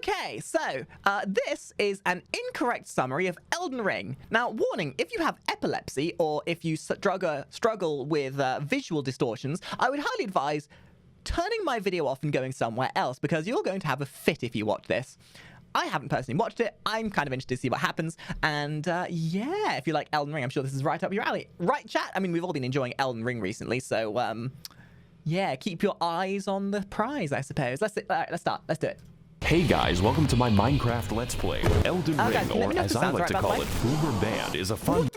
Okay, so this is an incorrect summary of Elden Ring. Now, warning, if you have epilepsy or if you struggle with visual distortions, I would highly advise turning my video off and going somewhere else because you're going to have a fit if you watch this. I haven't personally watched it. I'm kind of interested to see what happens. And yeah, if you like Elden Ring, I'm sure this is right up your alley. Right, chat? I mean, we've all been enjoying Elden Ring recently, so yeah, keep your eyes on the prize, I suppose. Let's start. Let's do it. Hey guys, welcome to my Minecraft Let's Play. Elden Ring, guys, or as I like to call it, Vtuber Band, is a fun...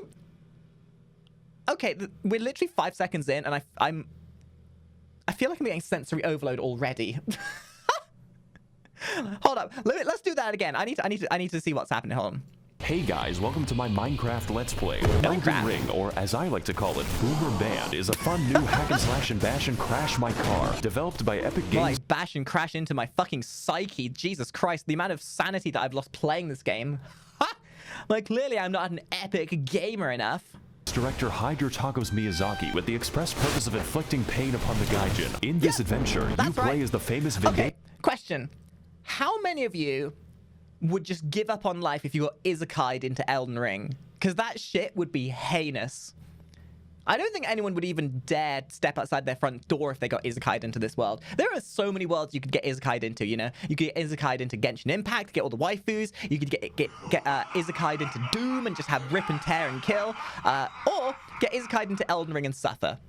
Okay, we're literally 5 seconds in, and I feel like I'm getting sensory overload already. Hold up, let's do that again. I need to see what's happening. Hold on. Hey guys, welcome to my Minecraft Let's Play. Elden Ring, or as I like to call it, Vtuber Band, is a fun new hack and slash and bash and crash my car, developed by Epic Games. Like bash and crash into my fucking psyche. Jesus Christ, the amount of sanity that I've lost playing this game. Like clearly I'm not an epic gamer enough. Director Hideo Miyazaki with the express purpose of inflicting pain upon the Gaijin. In this adventure, you play as the famous Okay, question. How many of you would just give up on life if you got isekai'd into Elden Ring? Because that shit would be heinous. I don't think anyone would even dare step outside their front door if they got isekai'd into this world. There are so many worlds you could get isekai'd into, you know? You could get isekai'd into Genshin Impact, get all the waifus. You could get isekai'd into Doom and just have rip and tear and kill. Or get isekai'd into Elden Ring and suffer.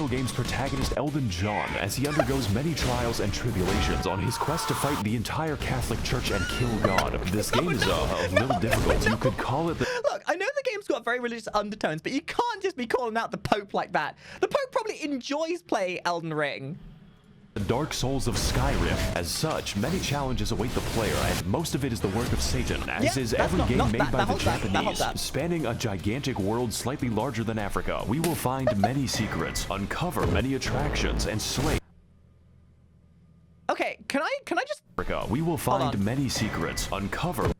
Game's protagonist Elden John as he undergoes many trials and tribulations on his quest to fight the entire Catholic Church and kill God. This game is a little difficult. You could call it the... Look, I know the game's got very religious undertones, but you can't just be calling out the Pope like that. The Pope probably enjoys playing Elden Ring. The Dark Souls of Skyrim. As such, many challenges await the player, and most of it is the work of Satan, as is every game made by the Japanese. Spanning a gigantic world slightly larger than Africa, we will find many secrets, uncover many attractions, and slay... Okay, can I just... Africa, we will find many secrets, uncover...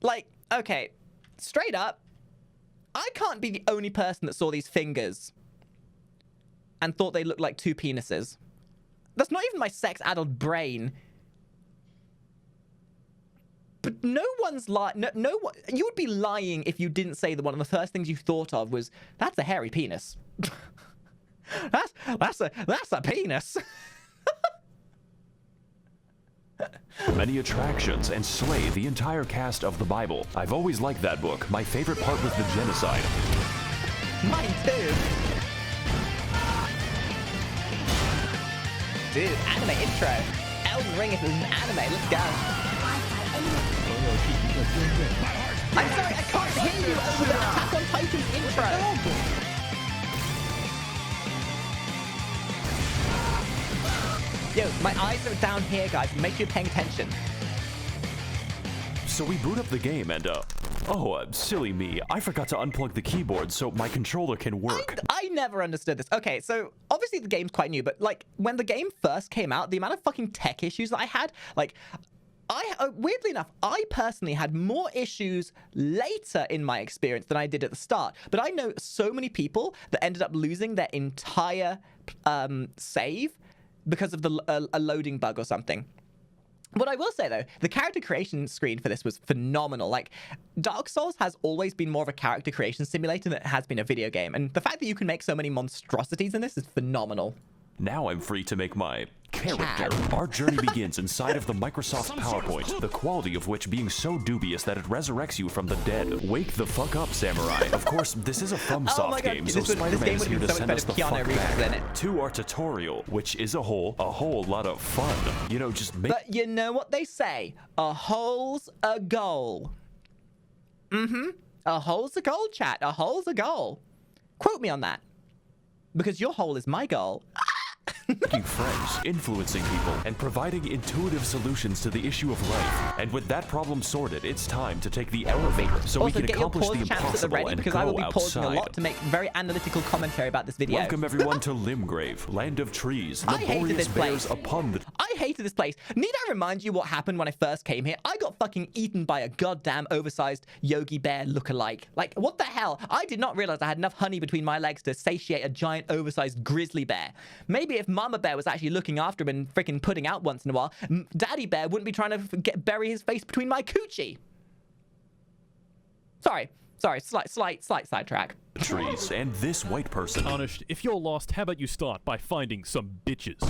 Like, okay, straight up, I can't be the only person that saw these fingers and thought they looked like two penises. That's not even my sex-addled brain. But no one's no one. You would be lying if you didn't say that one of the first things you thought of was, that's a hairy penis. that's a penis. Many attractions and slay the entire cast of the Bible. I've always liked that book. My favorite part was the genocide. Mine too. Dude, anime intro. Elden Ring is an anime. Let's go. I'm sorry, I can't hear you over the Attack on Titan's intro. Yo, my eyes are down here, guys. Make sure you're paying attention. So we boot up the game and, silly me. I forgot to unplug the keyboard so my controller can work. I never understood this. Okay, so obviously the game's quite new, but like when the game first came out, the amount of fucking tech issues that I had, like, weirdly enough, I personally had more issues later in my experience than I did at the start. But I know so many people that ended up losing their entire save because of a loading bug or something. What I will say, though, the character creation screen for this was phenomenal. Like, Dark Souls has always been more of a character creation simulator than it has been a video game. And the fact that you can make so many monstrosities in this is phenomenal. Now I'm free to make my character. Our journey begins inside of the Microsoft PowerPoint, the quality of which being so dubious that it resurrects you from the dead. Wake the fuck up, samurai. Of course, this is a FromSoft game, so Spider-Man is here to send us the fuck back to our tutorial, which is a whole lot of fun. You know, just make... But you know what they say, a hole's a goal. A hole's a goal, chat. A hole's a goal. Quote me on that. Because your hole is my goal. Making friends, influencing people, and providing intuitive solutions to the issue of life. And with that problem sorted, it's time to take the elevator so we can accomplish the impossible and because go I will be pausing outside. a lot to make very analytical commentary about this video. Welcome everyone to Limgrave, land of trees, laborious bears upon the... I hated this place. Need I remind you what happened when I first came here? I got fucking eaten by a goddamn oversized Yogi Bear lookalike. Like, what the hell? I did not realize I had enough honey between my legs to satiate a giant oversized grizzly bear. Maybe if Mama Bear was actually looking after him and freaking putting out once in a while, Daddy Bear wouldn't be trying to bury his face between my coochie. Sorry, slight sidetrack. Trees, and this white person. Tarnished, if you're lost, how about you start by finding some bitches?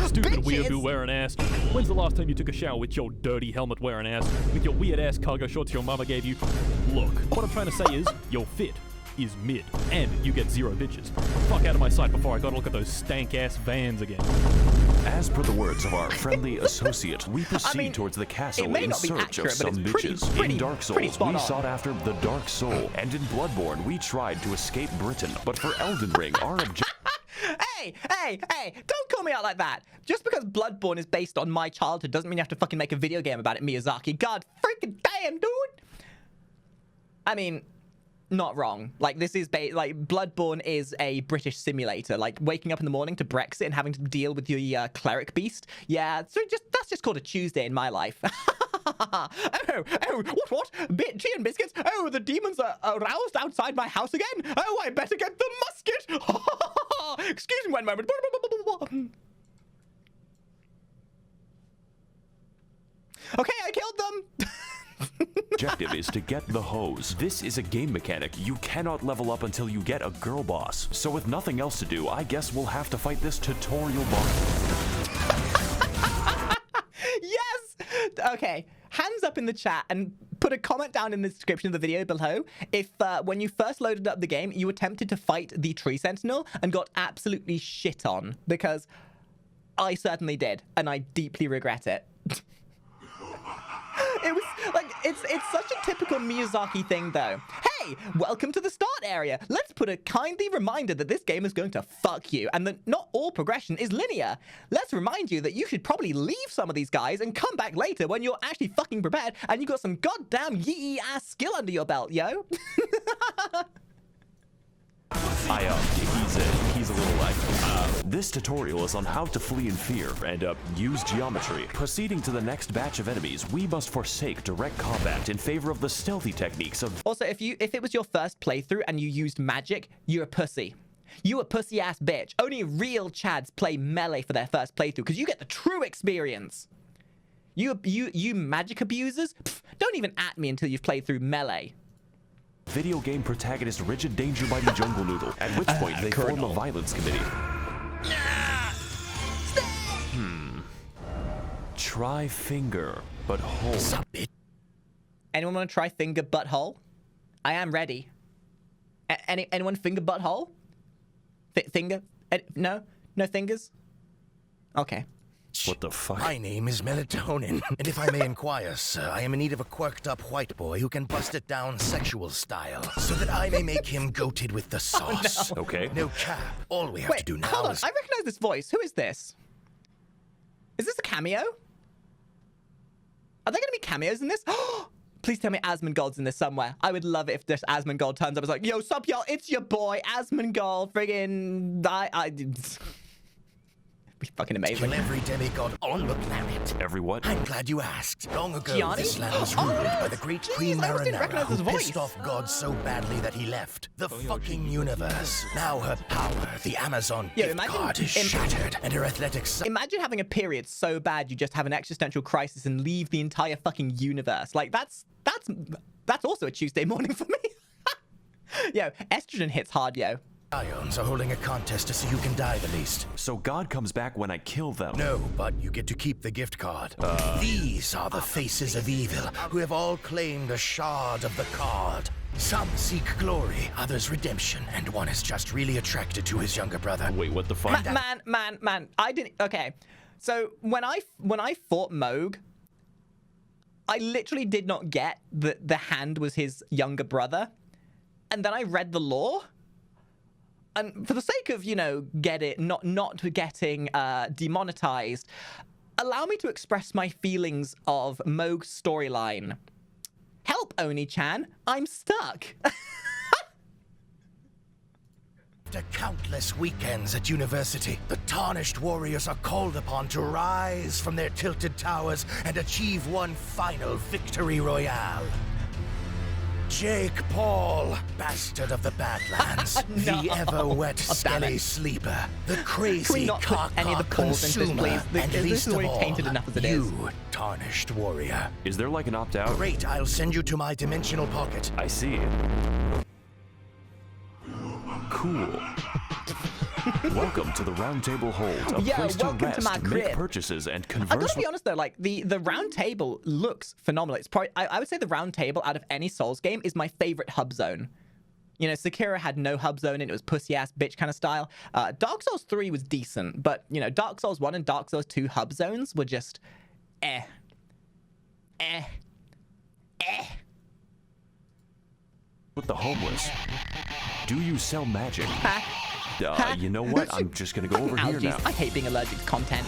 Stupid weeaboo wearing ass. When's the last time you took a shower with your dirty helmet wearing ass? With your weird ass cargo shorts your mama gave you? Look, what I'm trying to say is, your fit is mid, and you get 0 bitches. Fuck out of my sight before I gotta look at those stank-ass vans again. As per the words of our friendly associate, we proceed towards the castle in search of some bitches. In Dark Souls, we sought after the Dark Soul, and in Bloodborne, we tried to escape Britain. But for Elden Ring, our objective... Hey, don't call me out like that. Just because Bloodborne is based on my childhood doesn't mean you have to fucking make a video game about it, Miyazaki. God freaking damn, dude! I mean... not wrong. Like, this is like Bloodborne is a British simulator. Like waking up in the morning to Brexit and having to deal with your cleric beast. Yeah, so that's just called a Tuesday in my life. what? Tea and biscuits? Oh, the demons are aroused outside my house again. Oh, I better get the musket. Excuse me one moment. Okay, I killed them. Objective is to get the hose. This is a game mechanic. You cannot level up until you get a girl boss. So with nothing else to do, I guess we'll have to fight this tutorial boss. Yes! Okay, hands up in the chat and put a comment down in the description of the video below if when you first loaded up the game, you attempted to fight the Tree Sentinel and got absolutely shit on, because I certainly did, and I deeply regret it. It was like, it's such a typical Miyazaki thing though. Hey, welcome to the start area. Let's put a kindly reminder that this game is going to fuck you and that not all progression is linear. Let's remind you that you should probably leave some of these guys and come back later when you're actually fucking prepared and you got some goddamn yee ass skill under your belt, yo. He's a little like, this tutorial is on how to flee in fear and use geometry. Proceeding to the next batch of enemies, we must forsake direct combat in favor of the stealthy techniques of... Also, if it was your first playthrough and you used magic, you're a pussy. You a pussy ass bitch. Only real chads play melee for their first playthrough because you get the true experience. You magic abusers, pff, don't even at me until you've played through melee. Video game protagonist Rigid Danger Mighty Jungle Noodle, at which point they form a violence committee. Try finger, but hole. Anyone want to try finger butthole? I am ready. Anyone finger butthole? Finger? No fingers? Okay. What the fuck? My name is Melatonin, and if I may inquire, sir, I am in need of a quirked-up white boy who can bust it down sexual style, so that I may make him goated with the sauce. Oh, no. Okay. No cap. All we have to do now hold on. is... I recognize this voice. Who is this? Is this a cameo? Are there going to be cameos in this? Please tell me Asmongold's in this somewhere. I would love it if this Asmongold turns up and is like, yo, sup, y'all? It's your boy, Asmongold. Friggin'... fucking amazing. Kill every demigod on the planet. Every what? I'm glad you asked. Long ago, Gianni? this land was ruled by the great Queen I almost didn't Marinara, recognize his who voice. pissed off God so badly that he left the fucking universe. Now her power, the Amazon gift card, is shattered, and her athletics... Imagine having a period so bad you just have an existential crisis and leave the entire fucking universe. Like, that's also a Tuesday morning for me. Yo, estrogen hits hard, yo. Lions are holding a contest to see who can die the least. So God comes back when I kill them? No, but you get to keep the gift card. These are the faces of evil, who have all claimed a shard of the card. Some seek glory, others redemption, and one is just really attracted to his younger brother. Wait, what the fuck? Man, I didn't... Okay, so when I fought Moog, I literally did not get that the hand was his younger brother. And then I read the lore. And for the sake of, you know, not getting demonetized, allow me to express my feelings of Moog's storyline. Help, Oni-chan. I'm stuck. After countless weekends at university, the tarnished warriors are called upon to rise from their tilted towers and achieve one final victory royale. Jake Paul, bastard of the Badlands, the ever-wet skelly sleeper, the crazy not put any of the cock Pauls into this, consumer, please? and This least is of already all, tainted enough as it is. you, tarnished warrior. Is there like an opt-out? Great, I'll send you to my dimensional pocket. I see. Cool. Welcome to the Round Table Hold, a place to welcome to rest, my make crib. purchases, and I converse gotta be honest though, like the round table looks phenomenal. It's probably I would say the round table out of any Souls game is my favorite hub zone. You know, Sekiro had no hub zone and it was pussy ass bitch kind of style. Dark Souls 3 was decent, but you know, Dark Souls 1 and Dark Souls 2 hub zones were just with the homeless. Do you sell magic? You know what? I'm just gonna go over here Allergies. now. I hate being allergic to content.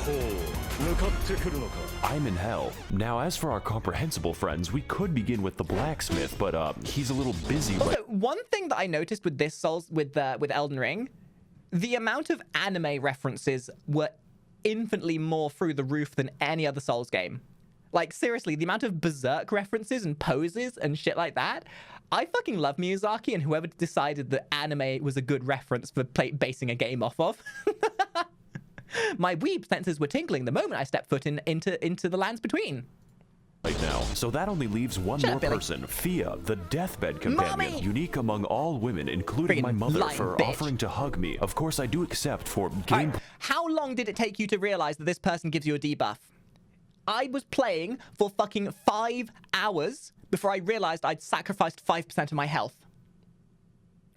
I'm in hell. Now, as for our comprehensible friends, we could begin with the blacksmith, but he's a little busy right. Also, one thing that I noticed with this Souls with Elden Ring, the amount of anime references were infinitely more through the roof than any other Souls game. Like seriously, the amount of Berserk references and poses and shit like that. I fucking love Miyazaki, and whoever decided that anime was a good reference for basing a game off of. My weeb senses were tingling the moment I stepped foot into the lands between. Right now. So that only leaves one Shut more up, Billy. person, Fia, the deathbed companion, Mommy! unique among all women, including Friggin' my mother, lying for bitch. offering to hug me. Of course, I do accept for All game. right, how long did it take you to realize that this person gives you a debuff? I was playing for fucking 5 hours before I realized I'd sacrificed 5% of my health.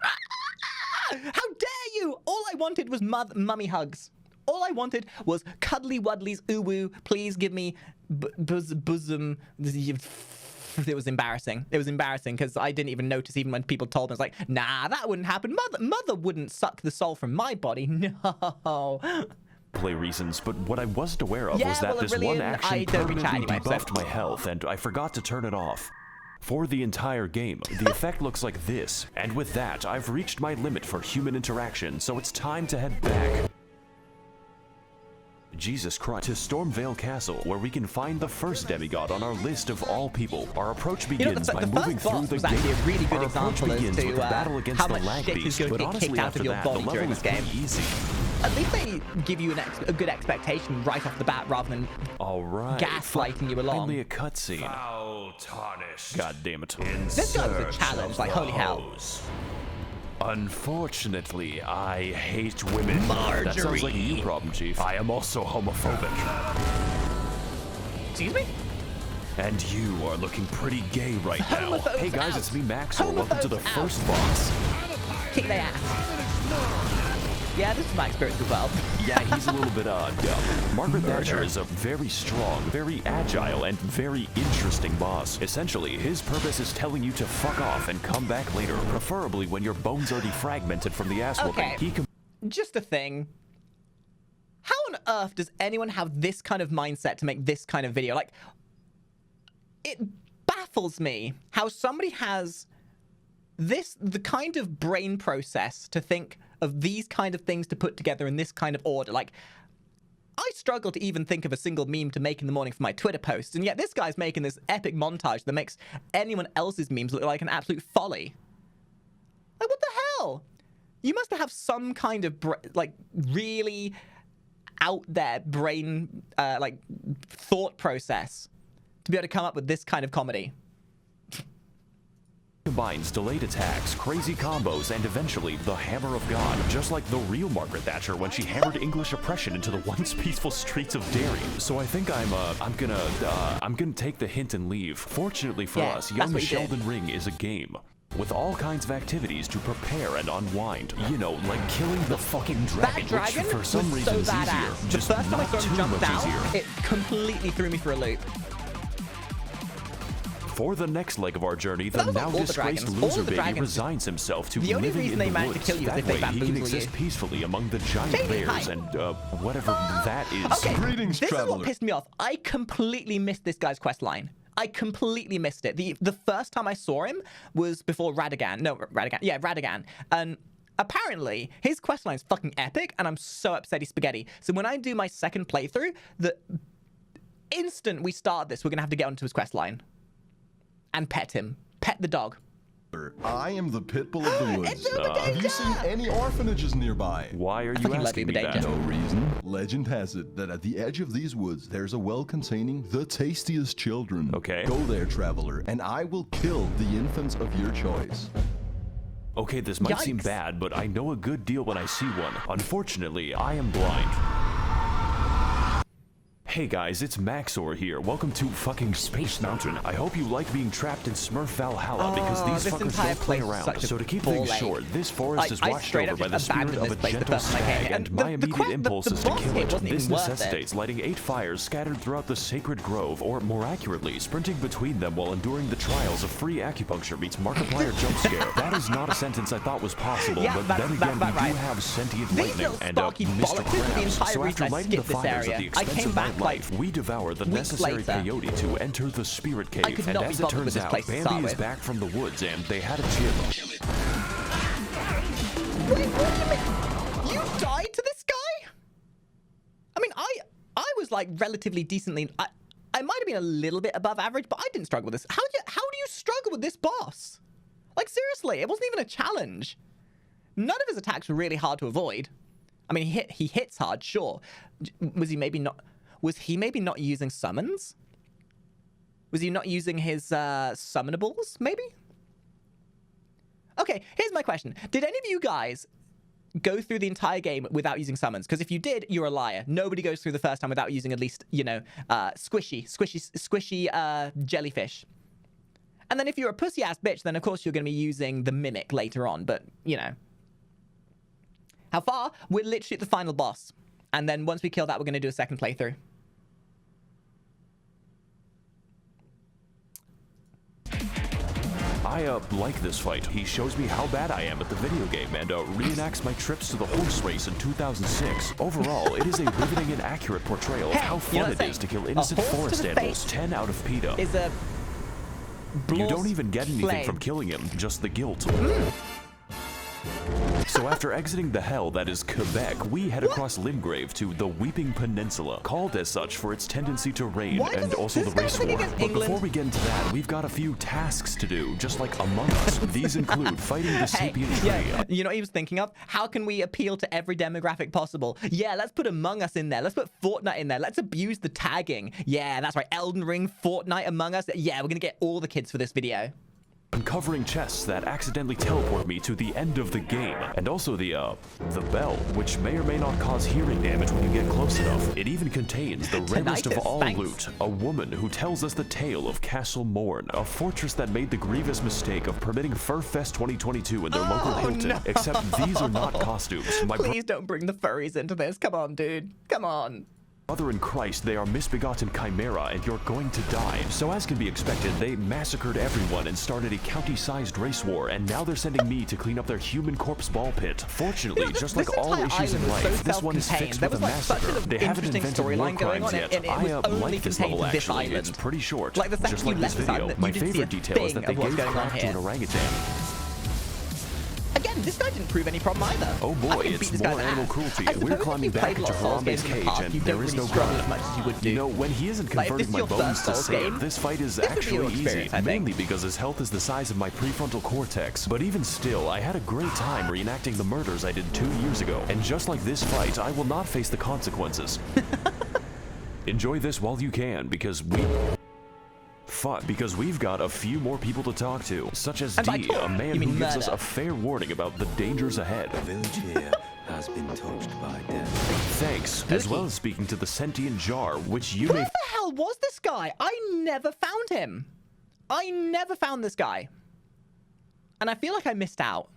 How dare you! All I wanted was mummy hugs. All I wanted was cuddly wuddlies, ooh-woo, please give me bosom. It was embarrassing. It was embarrassing because I didn't even notice even when people told me. I was like, nah, that wouldn't happen. Mother wouldn't suck the soul from my body. No. Play reasons, but what I wasn't aware of Yeah, was that well, this really, one I action don't reach out permanently anyway, so- debuffed my health, and I forgot to turn it off. For the entire game, the effect looks like this, and with that, I've reached my limit for human interaction, so it's time to head back. Jesus Christ, to Stormvale Castle, where we can find the first demigod on our list of all people. Our approach begins the by first moving boss through the was actually a gate. really good Our approach example as begins to with the battle against how the much lag shit is beast, going but to get honestly kicked out after of your that, the body level during is this game. pretty easy. At least they give you a good expectation right off the bat rather than All right. gaslighting you along. Finally a cutscene. Foul tarnished. God damn it. This guy was a challenge, like holy hell. Unfortunately, I hate women. That sounds like a you problem, Chief. I am also homophobic. Excuse me? And you are looking pretty gay right now. Homophobes Hey guys, out. it's me, Maxwell. Welcome to the Homophobes first out. boss. Kick their ass. Yeah, this is my experience as well. Yeah, he's a little bit dumb. Margaret Thatcher is a very strong, very agile, and very interesting boss. Essentially, his purpose is telling you to fuck off and come back later, preferably when your bones are defragmented from the ass whooping. Okay. He can Just a thing. How on earth does anyone have this kind of mindset to make this kind of video? Like, it baffles me how somebody has the kind of brain process to think of these kind of things to put together in this kind of order. Like, I struggle to even think of a single meme to make in the morning for my Twitter posts, and yet this guy's making this epic montage that makes anyone else's memes look like an absolute folly. Like, what the hell? You must have some kind of, like, really out there brain, like, thought process to be able to come up with this kind of comedy. combines delayed attacks, crazy combos, and eventually the Hammer of God, just like the real Margaret Thatcher when she hammered English oppression into the once peaceful streets of Derry. So I think I'm gonna take the hint and leave. Fortunately for Yeah, us, that's young what you did. Sheldon Ring is a game with all kinds of activities to prepare and unwind. You know, like killing the fucking That dragon, dragon which for some was reason so is easier. badass. The Just first time I not saw him too jump much down, easier. it completely threw me for a loop. For the next leg of our journey, the That was like now all the disgraced dragons. All loser of the baby dragons. resigns himself to The only living reason in they the managed to woods. kill you is That if they way, he can bamboozle exist you. peacefully among the giant Shady, bears hi. and whatever that is. Okay, Greetings, this is traveler. what pissed me off. I completely missed this guy's quest line. I completely missed it. The first time I saw him was before Radagan. No, Radagan. Yeah, Radagan. And apparently, his quest line is fucking epic, and I'm so upset he's spaghetti. So when I do my second playthrough, the instant we start this, we're going to have to get onto his quest line. And pet him. Pet the dog. I am the Pitbull of the woods. It's Uber Have you Danger! seen any orphanages nearby? Why are you fucking love asking me Uber that? Danger. No reason. Legend has it that at the edge of these woods, there's a well containing the tastiest children. Okay. Go there, traveler, and I will kill the infants of your choice. Okay, this might seem Yikes. bad, but I know a good deal when I see one. Unfortunately, I am blind. Hey guys, it's Maxor here. Welcome to fucking Space Mountain. I hope you like being trapped in Smurf Valhalla because these this fuckers entire don't play place is around. such a So to keep ball things ache. short, this forest is I watched straight over up by the just spirit abandoned of a this place the gentle first time I came stag, here. and And my the immediate quest- impulse the is to boss kill hit it. wasn't This even worth it. necessitates lighting 8 fires scattered throughout the sacred grove, or more accurately, sprinting between them while enduring the trials of free acupuncture meets Markiplier jump scare. That is not a sentence I thought was possible, Yeah, but that's- then that's again, we about right. do have sentient These lightning little and sparky Mr. bollockers are the Krabs. entire So reason after I lighting the skipped this fires at area. the I expense came of my back, like, life, we devour the weeks necessary later. peyote to enter the spirit cave. could And not be as it bothered with turns this out, place to start Bambi is with. back from the woods, and they had a chip. Wait, what do you mean? You died to this guy? I mean, I was like relatively decently. I might have been a little bit above average, but I didn't struggle with this. How do you struggle with this boss? Like seriously, it wasn't even a challenge. None of his attacks were really hard to avoid. I mean, he hits hard, sure. Was he maybe not using summons? Was he not using his summonables, maybe? Okay, here's my question. Did any of you guys go through the entire game without using summons? Because if you did, you're a liar. Nobody goes through the first time without using at least, squishy jellyfish. And then if you're a pussy-ass bitch, then of course you're going to be using the mimic later on. But, How far? We're literally at the final boss. And then once we kill that, we're going to do a second playthrough. I like this fight. He shows me how bad I am at the video game and reenacts my trips to the horse race in 2006. Overall, it is a riveting and accurate portrayal of how you know fun what it I'm is to saying? kill A innocent horse to forest the animals. face 10 out of PETA. Is a You don't even get anything flame. from killing him, just the guilt. So after exiting the hell that is Quebec, we head across Limgrave to the Weeping Peninsula, called as such for its tendency to rain Why and does also this the guy race think war. against But England? before we get into that, we've got a few tasks to do, just like Among Us. These include fighting the sapient tree. Yeah, you know what he was thinking of? How can we appeal to every demographic possible? Yeah, let's put Among Us in there. Let's put Fortnite in there. Let's abuse the tagging. Yeah, that's right. Elden Ring, Fortnite, Among Us. Yeah, we're gonna get all the kids for this video. Uncovering chests that accidentally teleport me to the end of the game, and also the bell, which may or may not cause hearing damage when you get close enough. It even contains the rarest of Tinnitus, all thanks. loot, a woman who tells us the tale of Castle Morn, a fortress that made the grievous mistake of permitting Furfest 2022 in their local Hilton. no. Except these are not costumes. My Please don't bring the furries into this. Come on, dude. Come on. brother in Christ, they are misbegotten chimera, and you're going to die. So as can be expected, they massacred everyone and started a county-sized race war, and now they're sending me to clean up their human corpse ball pit. Fortunately, This just like all entire issues in island was so life, this one is self-contained. fixed There with a was, like, such massacre. an They haven't interesting invented war storyline going crimes on, yet. and it was I only like this contained level to this actually. island. It's pretty short. Like, the second just you like this left this video. island, My you didn't see favorite a detail is thing that they of what's gave going on crack to here. an orangutan. Again, this guy didn't prove any problem either. Oh I boy, can it's beat this more guy's animal ass. cruelty. I We're suppose if climbing you've back played a into lot of Souls Harambe's games in the cage, past, and you there don't is really no struggle God. as much as you would do. You know, when he isn't Like, if converting this my is your bones first to Souls sand, game, this fight is this would be actually your easy, experience, I think. mainly because his health is the size of my prefrontal cortex. But even still, I had a great time reenacting the murders I did 2 years ago. And just like this fight, I will not face the consequences. Enjoy this while you can, because we've got a few more people to talk to, such as And by D, talk, a man you mean who gives us murder. a fair warning about the dangers ahead. The village here has been touched by death. Thanks, as well as speaking to the sentient jar, which you may Where the hell was this guy? I never found him. I never found this guy. And I feel like I missed out.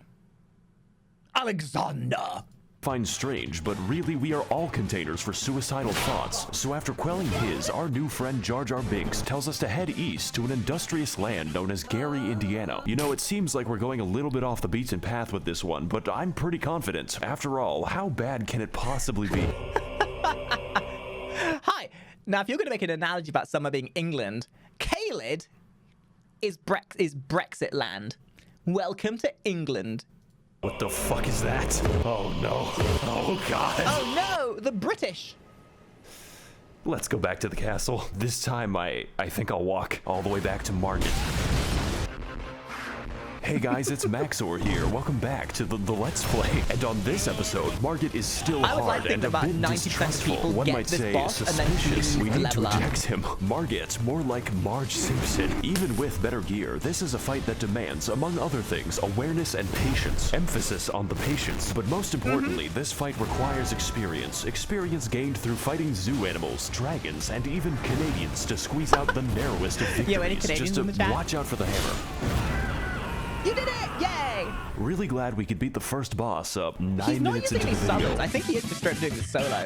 Alexander. find strange, but really we are all containers for suicidal thoughts. So after quelling his, our new friend Jar Jar Binks tells us to head east to an industrious land known as Gary, Indiana. You know, it seems like we're going a little bit off the beaten path with this one, but I'm pretty confident. After all, how bad can it possibly be? Hi. Now, if you're going to make an analogy about summer being England, Caelid is Brexit land. Welcome to England. What the fuck is that? Oh no. Oh god. Oh no, the British. Let's go back to the castle. This time I think I'll walk all the way back to Margit. Hey guys, it's Maxor here. Welcome back to the Let's Play. And on this episode, Margit is still I would like hard to think and a about bit 90% of distrustful. people One get might this say boss and then suspicious. leave We to need to level up. eject him. Margit, more like Marge Simpson. Even with better gear, this is a fight that demands, among other things, awareness and patience. Emphasis on the patience. But most importantly, this fight requires experience. Experience gained through fighting zoo animals, dragons, and even Canadians to squeeze out the narrowest of victories. Yo, any Canadians Just to in the chat? watch out for the hammer. You did it! Yay! Really glad we could beat the first boss up 9 He's not minutes using into any the video. summons. I think he is just straight doing this solo.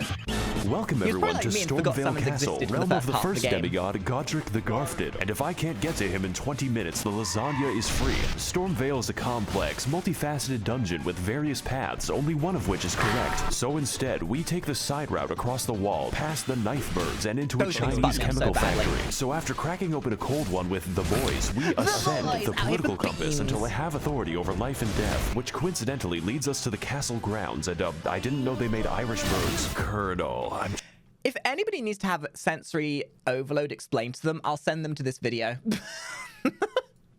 Welcome He was everyone probably to like me and forgot Stormvale summons Castle, existed for the realm of first the half of first the game. demigod, Godric the Garfted. And if I can't get to him in 20 minutes, the lasagna is free. Stormvale is a complex, multifaceted dungeon with various paths, only one of which is correct. So instead, we take the side route across the wall, past the knife birds, and into a Those things Chinese bug me up so chemical badly. factory. So after cracking open a cold one with the boys, we ascend boys, the I have political the compass beans. until I have authority over life and death, which coincidentally leads us to the castle grounds, and I didn't know they made Irish birds. Colonel, I'm If anybody needs to have sensory overload explained to them, I'll send them to this video.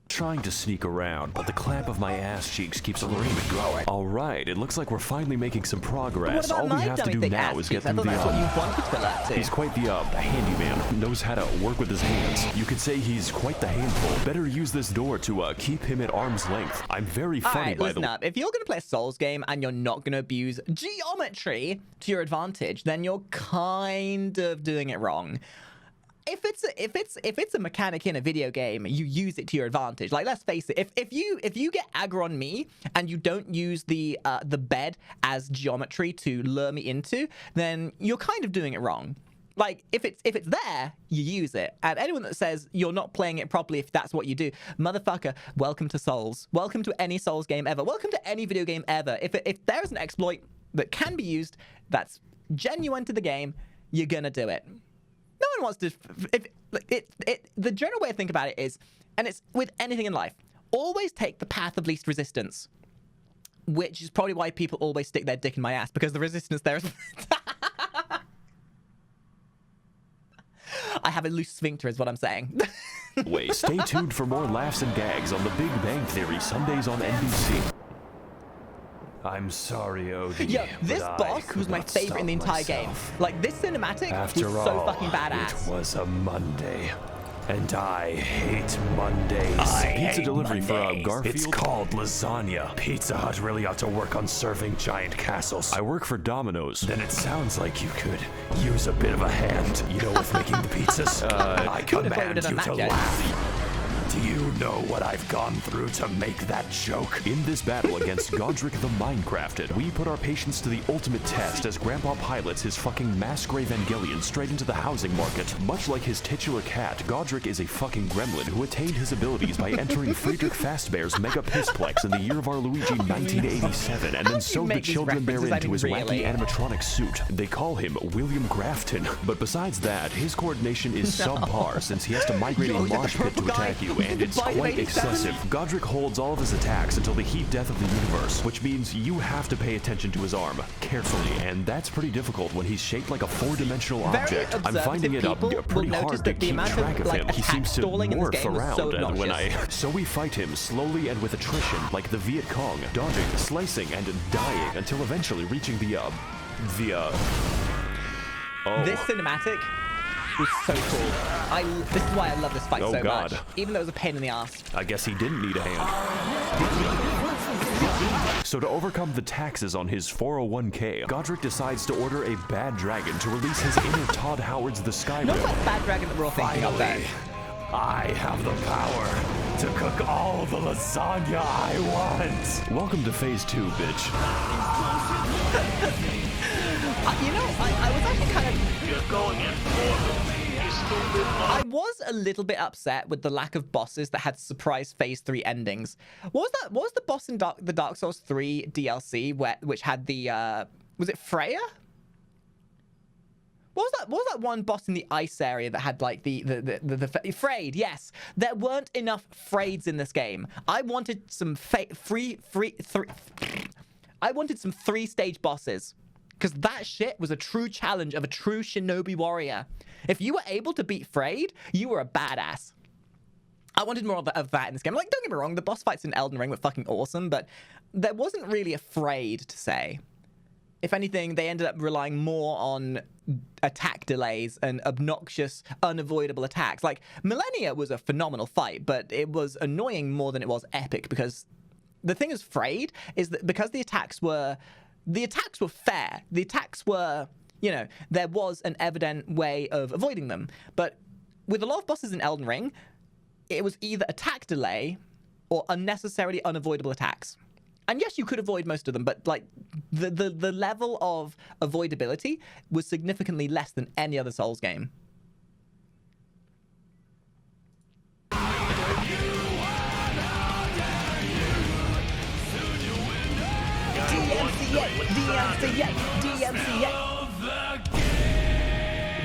trying to sneak around, but the clamp of my ass cheeks keeps growing. All right, it looks like we're finally making some progress. What about All we my have to dummy do thing now ass is get cheeks? I through thought the that's what you wanted to alert to. He's quite the handyman. Knows how to work with his hands. You could say he's quite the handful. Better use this door to keep him at arm's length. I'm very All funny, right, by listen the way. up. If you're going to play a Souls game and you're not going to abuse geometry to your advantage, then you're kind of doing it wrong. If it's a mechanic in a video game, you use it to your advantage. Like, let's face it, if you get aggro on me and you don't use the bed as geometry to lure me into, then you're kind of doing it wrong. Like, if it's there, you use it. And anyone that says you're not playing it properly if that's what you do, motherfucker, welcome to Souls. Welcome to any Souls game ever. Welcome to any video game ever. If there is an exploit that can be used that's genuine to the game, you're gonna do it. No one wants to. The general way to think about it is, and it's with anything in life, always take the path of least resistance, which is probably why people always stick their dick in my ass, because the resistance there is. I have a loose sphincter, is what I'm saying. Wait, stay tuned for more laughs and gags on The Big Bang Theory, Sundays on NBC. I'm sorry, Odie. Yo, this but I boss could was my not favorite in the stop entire game. myself. Like, this cinematic After was all, so fucking badass. It was a Monday. And I hate Mondays. Pizza delivery for Garfield. It's called lasagna. Pizza Hut really ought to work on serving giant castles. I work for Domino's. Then it sounds like you could use a bit of a hand, you know, with making the pizzas. I Who'd have command voted you on to that, Jed? laugh. Do you know what I've gone through to make that joke? In this battle against Godric the Minecrafted, we put our patience to the ultimate test as Grandpa pilots his fucking Massgrave Evangelion straight into the housing market. Much like his titular cat, Godric is a fucking gremlin who attained his abilities by entering Friedrich Fazbear's Mega Pissplex in the year of our Luigi 1987, and then sewed the make these children references? therein to I his mean, wacky really? animatronic suit. They call him William Grafton. But besides that, his coordination is subpar since he has to migrate Yo, a is that the mosh pit to purple guy? attack you, and it's By quite 87? excessive. Godric holds all of his attacks until the heat death of the universe, which means you have to pay attention to his arm carefully, and that's pretty difficult when he's shaped like a four-dimensional object. I'm finding it people will pretty notice hard to that the keep amount of, track of like, him. He attack seems to stalling in this morph game was around, so and when obnoxious. so we fight him slowly and with attrition, like the Viet Cong, dodging, slicing, and dying until eventually reaching oh. This cinematic was so cool. This is why I love this fight Oh, so God. much. Even though it was a pain in the ass. I guess he didn't need a hand. So to overcome the taxes on his 401k, Godric decides to order a bad dragon to release his inner Todd Howard's The Sky Not Realm. that bad dragon that we're all thinking of there. I have the power to cook all the lasagna I want. Welcome to phase 2, bitch. You know, I was actually kind of... You're going in I was a little bit upset with the lack of bosses that had surprise phase 3 endings. What was the boss in the Dark Souls 3 DLC which had the was it Freya? What was that one boss in the ice area that had like the Frayed? Yes, there weren't enough Frayeds in this game. I wanted some I wanted some 3-stage bosses. Because that shit was a true challenge of a true shinobi warrior. If you were able to beat Frayed, you were a badass. I wanted more of that in this game. Like, don't get me wrong, the boss fights in Elden Ring were fucking awesome, but there wasn't really afraid to say. If anything, they ended up relying more on attack delays and obnoxious, unavoidable attacks. Like, Millennia was a phenomenal fight, but it was annoying more than it was epic, because the thing is frayed is that because the attacks were fair. The attacks were, you know, there was an evident way of avoiding them. But with a lot of bosses in Elden Ring, it was either attack delay or unnecessarily unavoidable attacks. And yes, you could avoid most of them, but like the level of avoidability was significantly less than any other Souls game. DMCA.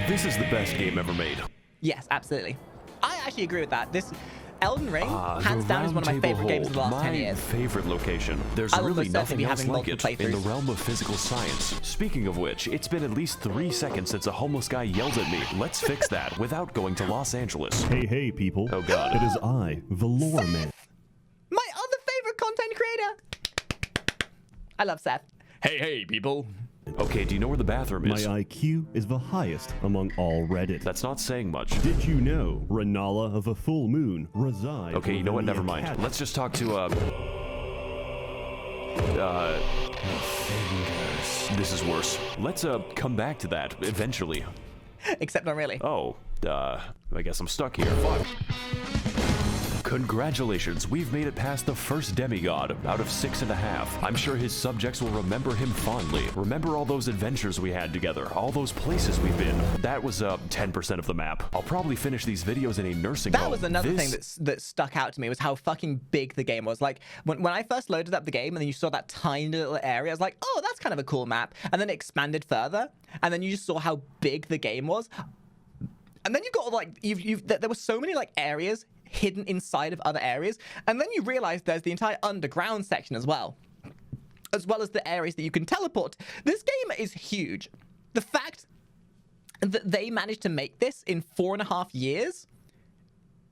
This is the best game ever made. Yes, absolutely. I actually agree with that. This Elden Ring, hands down, is one of my favorite games of the last 10 years. My favorite location. There's really nothing else like it in the realm of physical science. Speaking of which, it's been at least 3 seconds since a homeless guy yelled at me. Let's fix that without going to Los Angeles. Hey, people. Oh, God. It is I, the Lore Man. My other favorite content creator. I love Seth. Hey, people. Okay, do you know where the bathroom is? My IQ is the highest among all Reddit. That's not saying much. Did you know Renala of a full moon resides? Okay, you know what? Never mind. Let's just talk to, this is worse. Let's, come back to that eventually. Except not really. Oh, I guess I'm stuck here. Fuck. Congratulations, we've made it past the first demigod out of 6.5. I'm sure his subjects will remember him fondly. Remember all those adventures we had together, all those places we've been. That was 10% of the map. I'll probably finish these videos in a nursing home. That was another thing that stuck out to me, was how fucking big the game was. Like, when I first loaded up the game and then you saw that tiny little area, I was like, oh, that's kind of a cool map. And then it expanded further, and then you just saw how big the game was. And then you got like, there were so many like areas hidden inside of other areas, and then you realize there's the entire underground section as well as the areas that you can teleport. This game is huge. The fact that they managed to make this in 4.5 years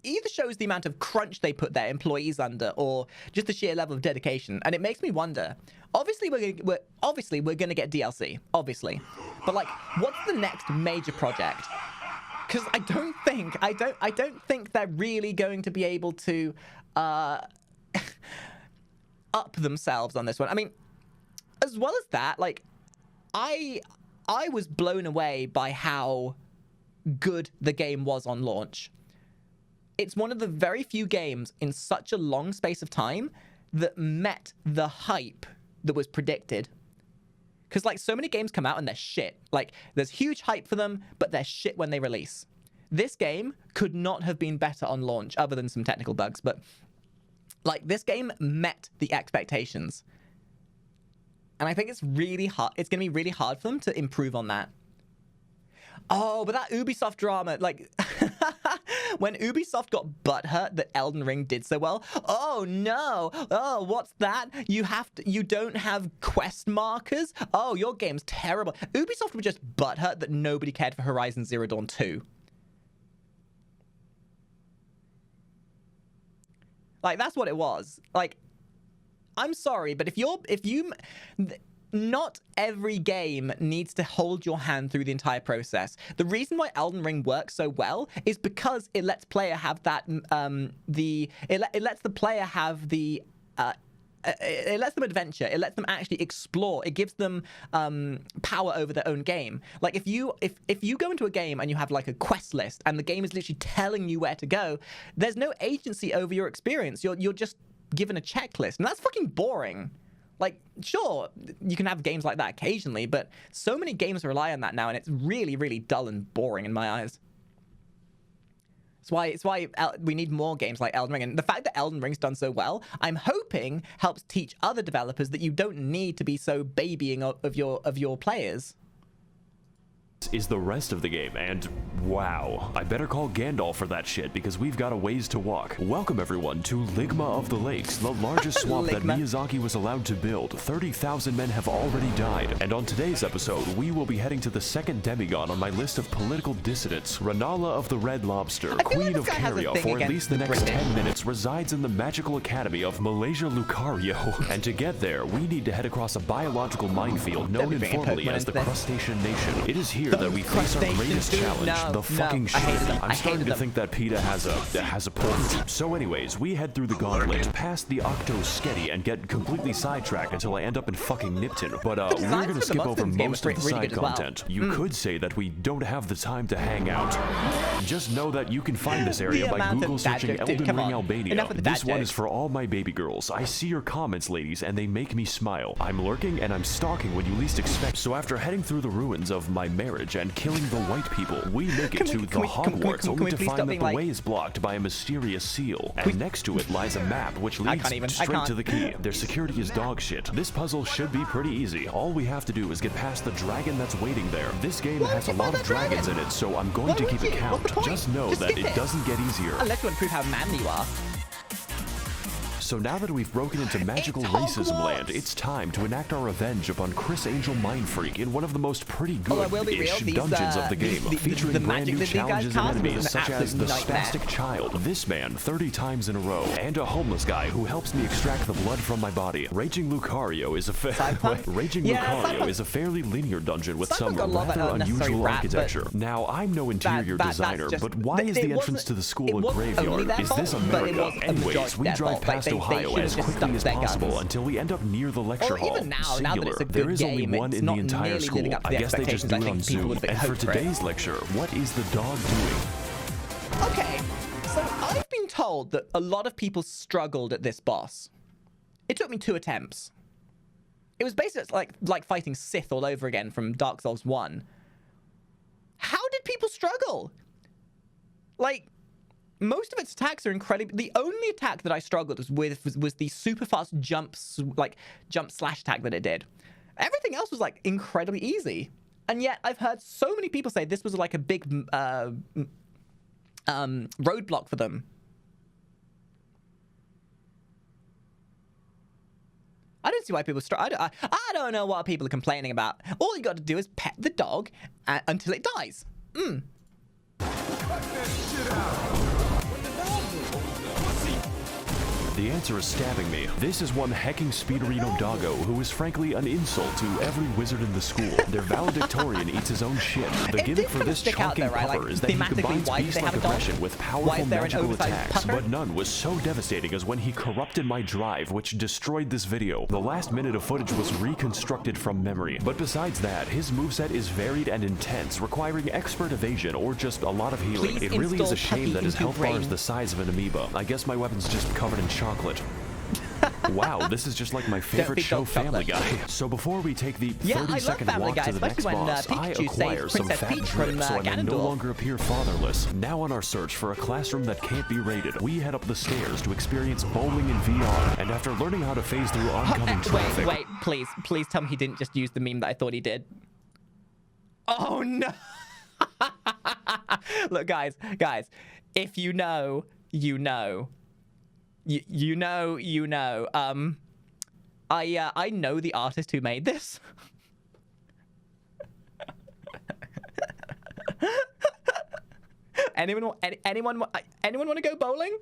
either shows the amount of crunch they put their employees under, or just the sheer level of dedication. And it makes me wonder, obviously we're gonna get DLC, obviously, but like, what's the next major project? Because I don't think they're really going to be able to up themselves on this one. I mean, as well as that, like, I was blown away by how good the game was on launch. It's one of the very few games in such a long space of time that met the hype that was predicted. Because, like, so many games come out and they're shit. Like, there's huge hype for them, but they're shit when they release. This game could not have been better on launch, other than some technical bugs. But, like, this game met the expectations. And I think it's really hard. It's going to be really hard for them to improve on that. Oh, but that Ubisoft drama, like, when Ubisoft got butthurt that Elden Ring did so well, oh no, oh, what's that? You don't have quest markers? Oh, your game's terrible. Ubisoft were just butthurt that nobody cared for Horizon Zero Dawn 2. Like, that's what it was. Like, I'm sorry, but not every game needs to hold your hand through the entire process. The reason why Elden Ring works so well is because it lets player have that it lets the player have the it lets them adventure. It lets them actually explore. It gives them power over their own game. Like, if you go into a game and you have like a quest list and the game is literally telling you where to go, there's no agency over your experience. You're just given a checklist, and that's fucking boring. Like, sure, you can have games like that occasionally, but so many games rely on that now, and it's really, really dull and boring in my eyes. It's why we need more games like Elden Ring. And the fact that Elden Ring's done so well, I'm hoping helps teach other developers that you don't need to be so babying of your players. is the rest of the game, and wow, I better call Gandalf for that shit because we've got a ways to walk. Welcome everyone to Ligma of the Lakes, the largest swamp that Miyazaki was allowed to build. 30,000 men have already died, and on today's episode, we will be heading to the second demigod on my list of political dissidents. Ranala of the Red Lobster, Queen of Caria, for at least the next 10 minutes, resides in the magical academy of Malaysia Lucario. And to get there, we need to head across a biological minefield known informally as the Crustacean Nation. It is here that we face our greatest challenge, the fucking shark. I'm starting to think that PETA has a point. So anyways, we head through the gauntlet, past the Octo Sketty, and get completely sidetracked until I end up in fucking Nipton. But we're gonna skip over most of the side content. You could say that we don't have the time to hang out. Just know that you can find this area by Google searching Elden Ring Albania. This one is for all my baby girls. I see your comments, ladies, and they make me smile. I'm lurking and I'm stalking when you least expect. So after heading through the ruins of my marriage and killing the white people, we make it to the Hogwarts, only to find that the way is blocked by a mysterious seal, and next to it lies a map which leads straight to the key. Their security is dog shit. This puzzle should be pretty easy. All we have to do is get past the dragon that's waiting there. This game has a lot of dragons in it, so I'm going to keep it count. Just know that it doesn't get easier. Unless you want to prove how manly you are. So now that we've broken into magical racism land, it's time to enact our revenge upon Chris Angel Mindfreak in one of the most pretty good-ish dungeons of the game, featuring brand new challenges and enemies such as the Spastic Child, this man 30 times in a row, and a homeless guy who helps me extract the blood from my body. Raging Lucario is a fairly linear dungeon with some rather unusual architecture. Now, I'm no interior designer, but why is the entrance to the school a graveyard? Is this America? Anyways, we drive past Ohio as quickly as possible until we end up near the lecture hall. Singular. There is only one in the entire school. I guess they just do it on Zoom. And for today's lecture, what is the dog doing? Okay, so I've been told that a lot of people struggled at this boss. It took me 2 attempts. It was basically like fighting Sith all over again from Dark Souls 1. How did people struggle? Like, most of its attacks are incredibly... The only attack that I struggled with was the super fast jump slash attack that it did. Everything else was like incredibly easy. And yet I've heard so many people say this was like a big roadblock for them. I don't see why people I don't know what people are complaining about. All you got to do is pet the dog until it dies. The answer is stabbing me. This is one hecking speederino doggo who is frankly an insult to every wizard in the school. Their valedictorian eats his own shit. The gimmick for this chonking pupper is that he combines beast-like aggression with powerful magical attacks, but none was so devastating as when he corrupted my drive, which destroyed this video. The last minute of footage was reconstructed from memory, but besides that, his moveset is varied and intense, requiring expert evasion or just a lot of healing. It really is a shame that his health bar is the size of an amoeba. I guess my weapon's just covered in chocolate. Wow, this is just like my favorite show, Family Guy. So before we take the 30-second walk to the next boss, I acquire some fat drip so I may no longer appear fatherless. Now on our search for a classroom that can't be raided, we head up the stairs to experience bowling in VR. And after learning how to phase through oncoming traffic... Wait, please tell me he didn't just use the meme that I thought he did. Oh no! Look, guys, if you know, you know. You know. I know the artist who made this. Anyone want to go bowling?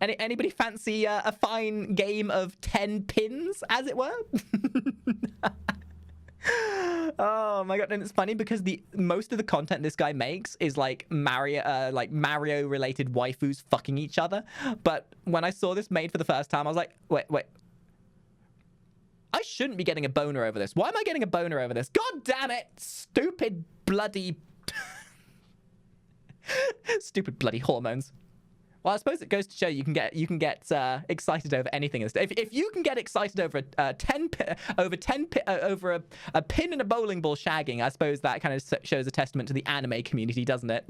Anybody fancy a fine game of 10 pins, as it were? Oh my god, and it's funny because most of the content this guy makes is like Mario related waifus fucking each other. But when I saw this made for the first time, I was like, wait. I shouldn't be getting a boner over this. Why am I getting a boner over this? God damn it! Stupid bloody hormones. Well, I suppose it goes to show you can get excited over anything. If you can get excited over a pin and a bowling ball shagging, I suppose that kind of shows a testament to the anime community, doesn't it?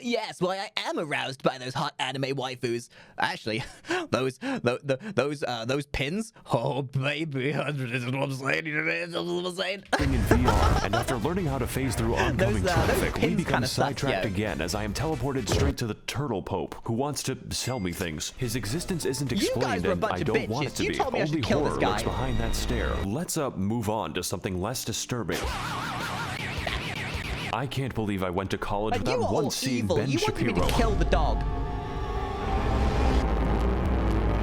Yes, well, I am aroused by those hot anime waifus. Actually, those pins. Oh baby, this is what I'm saying. This is what I'm saying. In VR, and after learning how to phase through oncoming Those traffic, we pins become kinda suck, sidetracked yo. again as I am teleported straight to the Turtle Pope, who wants to sell me things. His existence isn't You guys explained, were a and bunch I of don't want it bitches. to You be. told me I Only should kill this horror guy. lurks behind that stare. Let's move on to something less disturbing. I can't believe I went to college Like, you without are all once seeing evil. Ben You wanted me Shapiro. to kill the dog.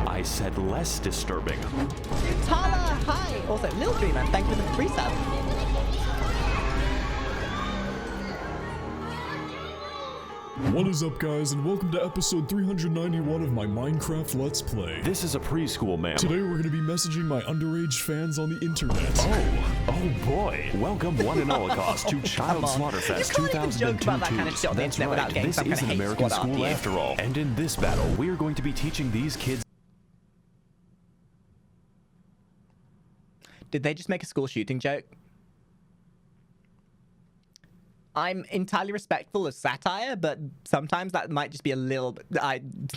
I said less disturbing. Tala, hi. Also, Lil Dreamer, thank you for the free sub. What is up, guys, and welcome to episode 391 of my Minecraft Let's Play. This is a preschool, ma'am. Today we're going to be messaging my underage fans on the internet. Oh boy. Welcome one and all cost to Child Slaughterfest You can't even joke about that kind of 2022. shit on the That's internet without right, getting this some kind is of an hate American squad after school you. after all. And in this battle, we are going to be teaching these kids. Did they just make a school shooting joke? I'm entirely respectful of satire, but sometimes that might just be a little bit...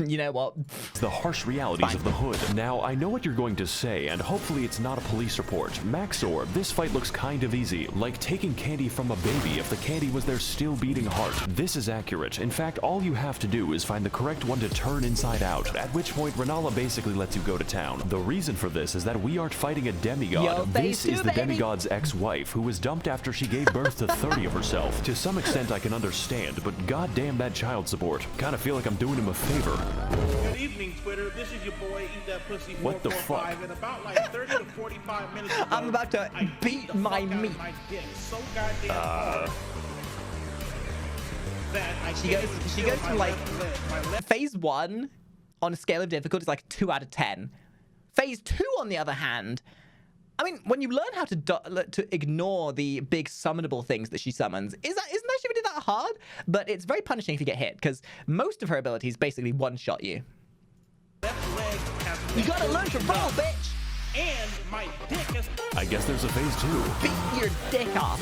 you know what? The harsh realities Fine. of the hood. Now, I know what you're going to say, and hopefully it's not a police report. Maxor, this fight looks kind of easy, like taking candy from a baby if the candy was their still beating heart. This is accurate. In fact, all you have to do is find the correct one to turn inside out, at which point Renala basically lets you go to town. The reason for this is that we aren't fighting a demigod. Yo, This phase is two, the baby. demigod's ex-wife, who was dumped after she gave birth to 30 of herself. To some extent, I can understand, but goddamn that child support. Kinda feel like I'm doing him a favor. Good evening, Twitter. This is your boy, Eat That Pussy 445. What the fuck? And about like 30 to 45 minutes ago, I'm about to I beat beat the my fuck out meat. of my dick so goddamn hard that I She can't goes even she feel goes my from like left leg. My left phase 1 on a scale of difficulty is like 2 out of 10. Phase 2 on the other hand, I mean, when you learn how to ignore the big summonable things that she summons, isn't actually really that hard, but it's very punishing if you get hit because most of her abilities basically one-shot you. left leg has You gotta learn to roll, bitch. and my dick is I guess there's a phase 2. Beat your dick off.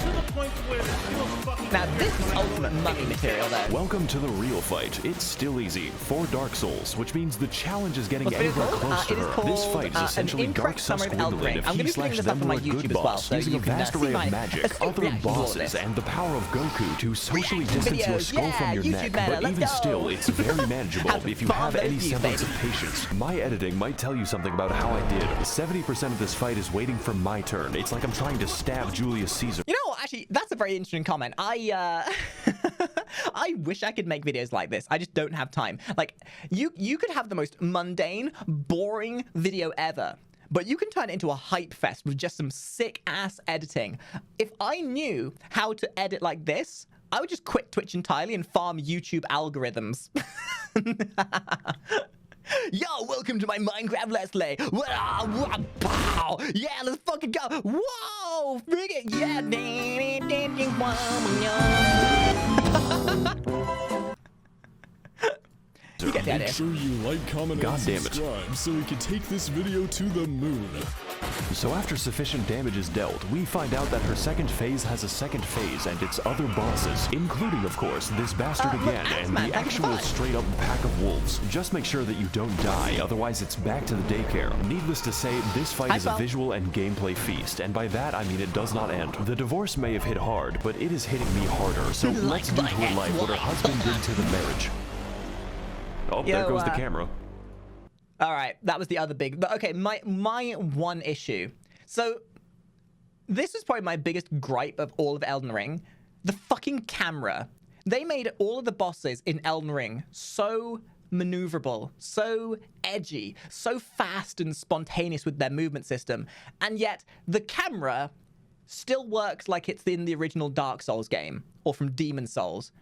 to the point where it feels fucking Now this is ultimate money material though. Welcome to the real fight. It's still easy for Dark Souls, which means the challenge is getting What's the video anywhere called? close to It is her. This called, fight is an essentially Dark incorrect summary of Elden Sasquatch Ring. if I'm he gonna be slash putting this them up on my were good YouTube as well, boss, so using you a can, vast see array my of magic, escape other reaction to all of bosses, this. and the power of Goku to socially Reaction distance your videos, skull yeah, from your YouTube neck. meta, But let's even go. still, it's very manageable Have if you fun, have any those views, semblance of baby. patience. My editing might tell you something about how I did. 70% of this fight is waiting for my turn. It's like I'm trying to stab Julius Caesar. You know what? Actually, that's a very interesting comment. I wish I could make videos like this. I just don't have time. Like, you could have the most mundane, boring video ever, but you can turn it into a hype fest with just some sick-ass editing. If I knew how to edit like this, I would just quit Twitch entirely and farm YouTube algorithms. Yo, welcome to my Minecraft Let's Play. Pow! Yeah, let's fucking go. Whoa, friggin' yeah. You get the Make idea. sure you like, comment, God and damn it. subscribe so we can take this video to the moon. So after sufficient damage is dealt, we find out that her second phase has a second phase and its other bosses, including, of course, this bastard look, again and Axeman, the thank you for actual that. straight-up pack of wolves. Just make sure that you don't die, otherwise it's back to the daycare. Needless to say, this fight Hi, is a Paul. visual and gameplay feast, and by that I mean it does not end. The divorce may have hit hard, but it is hitting me harder, so let's do to her life what her husband did to the marriage. Oh, there Yo, goes the camera. All right, that was the other big. But okay, my one issue. So this is probably my biggest gripe of all of Elden Ring. The fucking camera. They made all of the bosses in Elden Ring so maneuverable, so edgy, so fast and spontaneous with their movement system, and yet the camera still works like it's in the original Dark Souls game or from Demon Souls,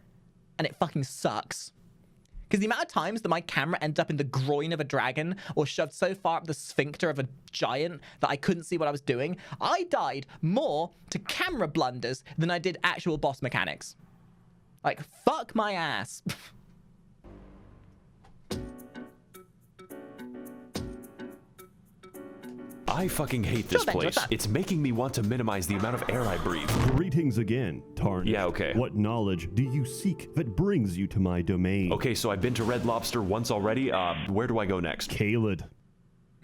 and it fucking sucks. Because the amount of times that my camera ended up in the groin of a dragon or shoved so far up the sphincter of a giant that I couldn't see what I was doing, I died more to camera blunders than I did actual boss mechanics. Like, fuck my ass. I fucking hate this place. It's making me want to minimize the amount of air I breathe. Greetings again, Tarnish. Yeah, okay. What knowledge do you seek that brings you to my domain? Okay, so I've been to Red Lobster once already. Where do I go next? Caelid.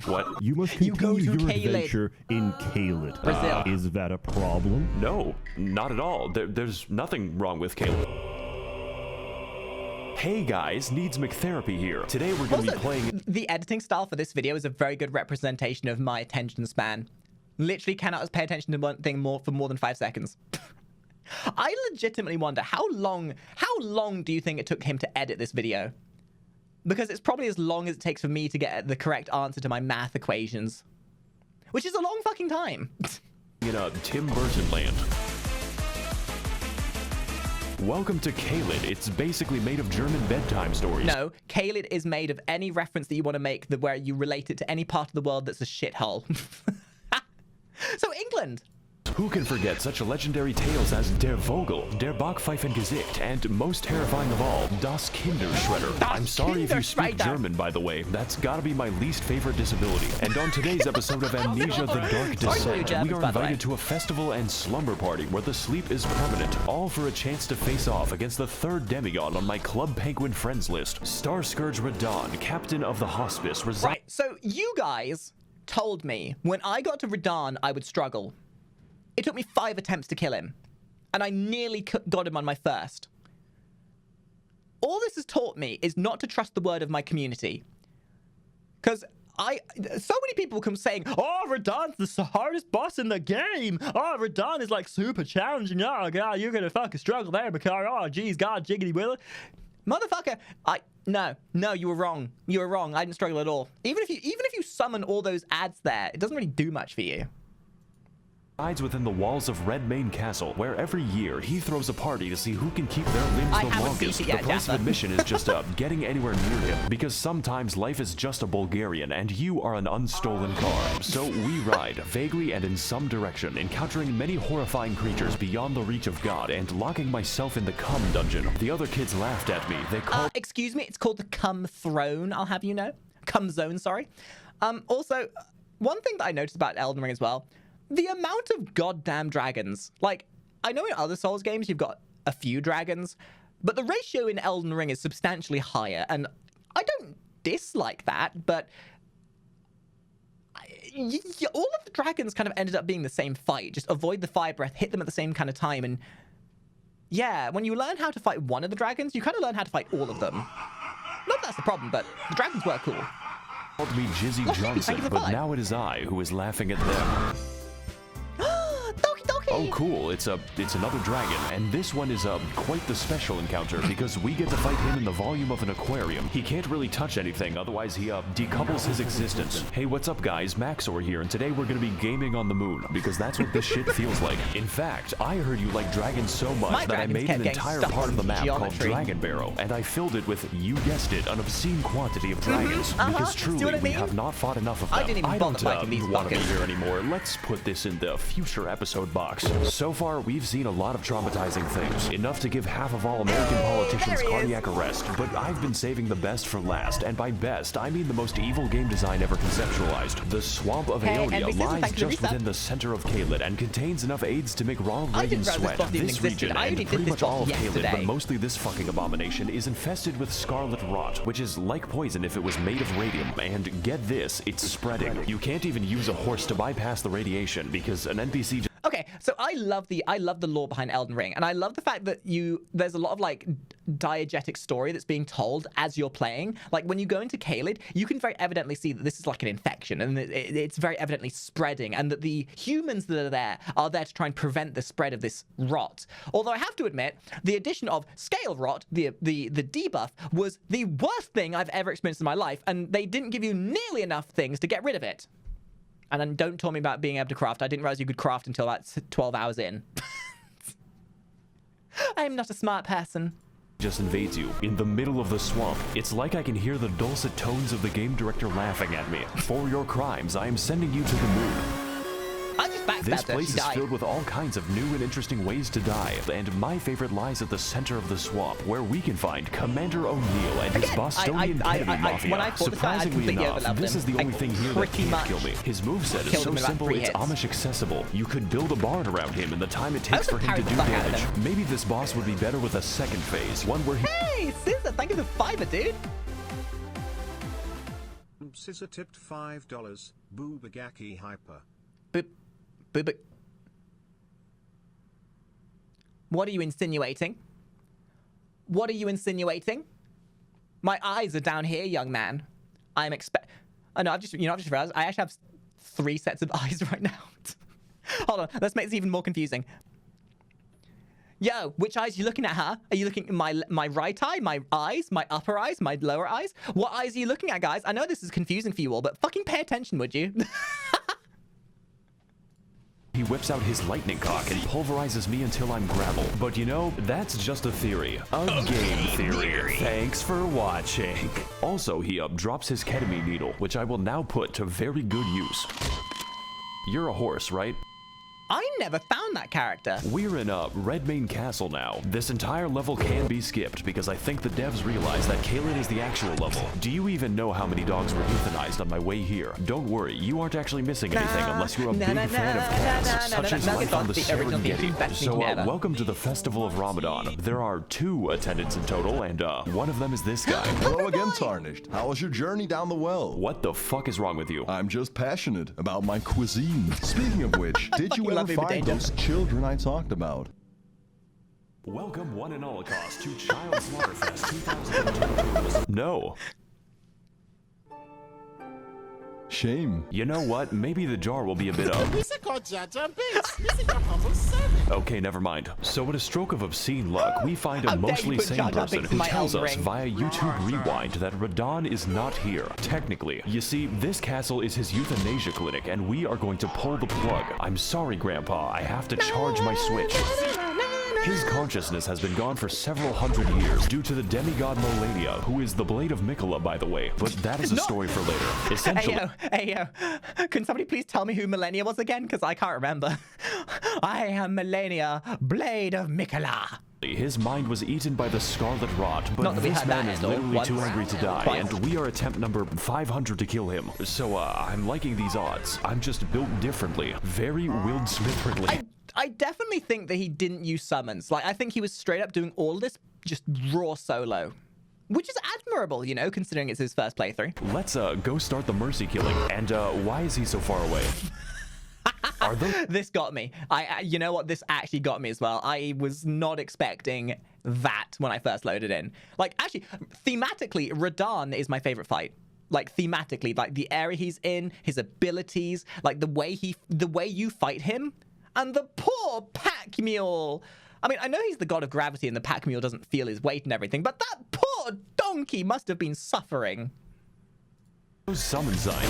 What? You must continue your adventure in Caelid. Brazil. Is that a problem? No, not at all. There's nothing wrong with Caelid. Hey guys, Needs McTherapy here. Today we're going to be playing... The editing style for this video is a very good representation of my attention span. Literally cannot pay attention to one thing for more than 5 seconds. I legitimately wonder how long do you think it took him to edit this video? Because it's probably as long as it takes for me to get the correct answer to my math equations. Which is a long fucking time. In a Tim Burton land. Welcome to Caelid. It's basically made of German bedtime stories. No, Caelid is made of any reference that you want to make where you relate it to any part of the world that's a shithole. So England. Who can forget such legendary tales as Der Vogel, Der Backpfeifengesicht, and most terrifying of all, Das Kinderschredder. I'm sorry if you speak German, by the way. That's gotta be my least favorite disability. And on today's episode of Amnesia: The Dark Descent, we are invited to a festival and slumber party where the sleep is permanent, all for a chance to face off against the third demigod on my Club Penguin friends list, Star Scourge Radahn, captain of the hospice. Right, so you guys told me when I got to Radahn, I would struggle. It took me 5 attempts to kill him, and I nearly got him on my first. All this has taught me is not to trust the word of my community. Because so many people come saying, oh, Radahn's the hardest boss in the game. Oh, Radahn is like super challenging. Oh, God, you're going to fucking struggle there, Makari. Oh, geez, God, jiggity willy. Motherfucker, no, you were wrong. You were wrong. I didn't struggle at all. Even if you summon all those ads there, it doesn't really do much for you. Hides within the walls of Redmane Castle, where every year he throws a party to see who can keep their limbs the longest. The price of admission is just getting anywhere near him, because sometimes life is just a Bulgarian and you are an unstolen car. So we ride, vaguely and in some direction, encountering many horrifying creatures beyond the reach of God and locking myself in the Cum Dungeon. The other kids laughed at me. They called... excuse me, it's called the Cum Throne, I'll have you know. Cum Zone, sorry. Also, one thing that I noticed about Elden Ring as well, the amount of goddamn dragons. Like, I know in other Souls games you've got a few dragons, but the ratio in Elden Ring is substantially higher, and I don't dislike that, but all of the dragons kind of ended up being the same fight. Just avoid the fire breath, hit them at the same kind of time, and yeah, when you learn how to fight one of the dragons, you kind of learn how to fight all of them. Not that that's the problem, but the dragons were cool. Called me Jizzy Johnson, but now it is I who is laughing at them. Oh, cool. It's another dragon, and this one is quite the special encounter because we get to fight him in the volume of an aquarium. He can't really touch anything, otherwise he decouples his existence. Hey, what's up, guys? Maxor here, and today we're gonna be gaming on the moon because that's what this shit feels like. In fact, I heard you like dragons so much that I made an entire part of the map called Dragon Barrow, and I filled it with, you guessed it, an obscene quantity of dragons because truly we have not fought enough of them. I don't want to be here anymore. Let's put this in the future episode box. So far, we've seen a lot of traumatizing things, enough to give half of all American politicians cardiac arrest, but I've been saving the best for last, and by best, I mean the most evil game design ever conceptualized. The Swamp of Aeonia lies just within the center of Caelid and contains enough aids to make Ronald Reagan sweat. This region, and pretty much all of Caelid, but mostly this fucking abomination, is infested with scarlet rot, which is like poison if it was made of radium, and get this, it's spreading. You can't even use a horse to bypass the radiation, because an NPC Okay, so I love the lore behind Elden Ring, and I love the fact that there's a lot of like diegetic story that's being told as you're playing. Like when you go into Caelid, you can very evidently see that this is like an infection, and it's very evidently spreading, and that the humans that are there to try and prevent the spread of this rot. Although I have to admit, the addition of scale rot, the debuff, was the worst thing I've ever experienced in my life, and they didn't give you nearly enough things to get rid of it. And then don't tell me about being able to craft. I didn't realize you could craft until that's 12 hours in. I am not a smart person. Just invades you in the middle of the swamp. It's like I can hear the dulcet tones of the game director laughing at me. For your crimes, I am sending you to the moon. I just backstabbed This her. place She is died. filled with all kinds of new and interesting ways to die, and my favorite lies at the center of the swamp, where we can find Commander O'Neill and his Bostonian ketamine mafia. when I fought this guy, I Surprisingly completely enough, overleveled this him. is the only thing here that pretty can't much kill me. His moveset is killed so him in about simple 3 it's hits. Amish accessible. You could build a barn around him in the time it takes also for him to carried do the fuck out of damage. him. Maybe this boss would be better with a second phase, one where he... Hey, Scissor, thank you for the fiber, dude. Scissor tipped $5. Boobagaki hyper. Boop. What are you insinuating? What are you insinuating? My eyes are down here, young man. I'm Oh no, I've just realized I actually have 3 sets of eyes right now. Hold on, let's make this even more confusing. Yo, which eyes are you looking at, huh? Are you looking at my right eye, my eyes, my upper eyes, my lower eyes? What eyes are you looking at, guys? I know this is confusing for you all, but fucking pay attention, would you? He whips out his lightning cock and pulverizes me until I'm gravel. But you know, that's just a theory. A game theory. Thanks for watching. Also, he drops his ketamine needle, which I will now put to very good use. You're a horse, right? I never found that character. We're in Redmane Castle now. This entire level can be skipped because I think the devs realize that Caelid is the actual level. Do you even know how many dogs were euthanized on my way here? Don't worry, you aren't actually missing anything unless you're a big fan of cats, such as life on the Serengeti. So welcome to the Festival of Ramadan. There are 2 attendants in total, and one of them is this guy. Hello again, Tarnished. How was your journey down the well? What the fuck is wrong with you? I'm just passionate about my cuisine. Speaking of which, did you ever find those children I talked about? Welcome one and all across to Child Slaughterfest 2022. No. Shame. You know what? Maybe the jar will be a bit Okay, never mind. So with a stroke of obscene luck, we find a mostly sane person who tells us via YouTube Rewind that Radon is not here. Technically. You see, this castle is his euthanasia clinic, and we are going to pull the plug. I'm sorry, Grandpa. I have to charge my Switch. His consciousness has been gone for several hundred years due to the demigod Melania, who is the Blade of Mikola, by the way. But that is a story for later. Essentially... Hey, yo. Can somebody please tell me who Melania was again? Because I can't remember. I am Melania, Blade of Mikola. His mind was eaten by the Scarlet Rot, but this man is literally too angry to die, and we are attempt number 500 to kill him. So, I'm liking these odds. I'm just built differently. Very Will Smith-ridly. I definitely think that he didn't use summons. Like, I think he was straight up doing all of this just raw solo. Which is admirable, you know, considering it's his first playthrough. Let's, go start the mercy killing. And, why is he so far away? Are they? This got me. You know what? This actually got me as well. I was not expecting that when I first loaded in. Like, actually, thematically, Radon is my favorite fight. Like, thematically, like the area he's in, his abilities, like the way you fight him, and the poor pack mule. I mean, I know he's the god of gravity and the pack mule doesn't feel his weight and everything, but that poor donkey must have been suffering. Summon sign.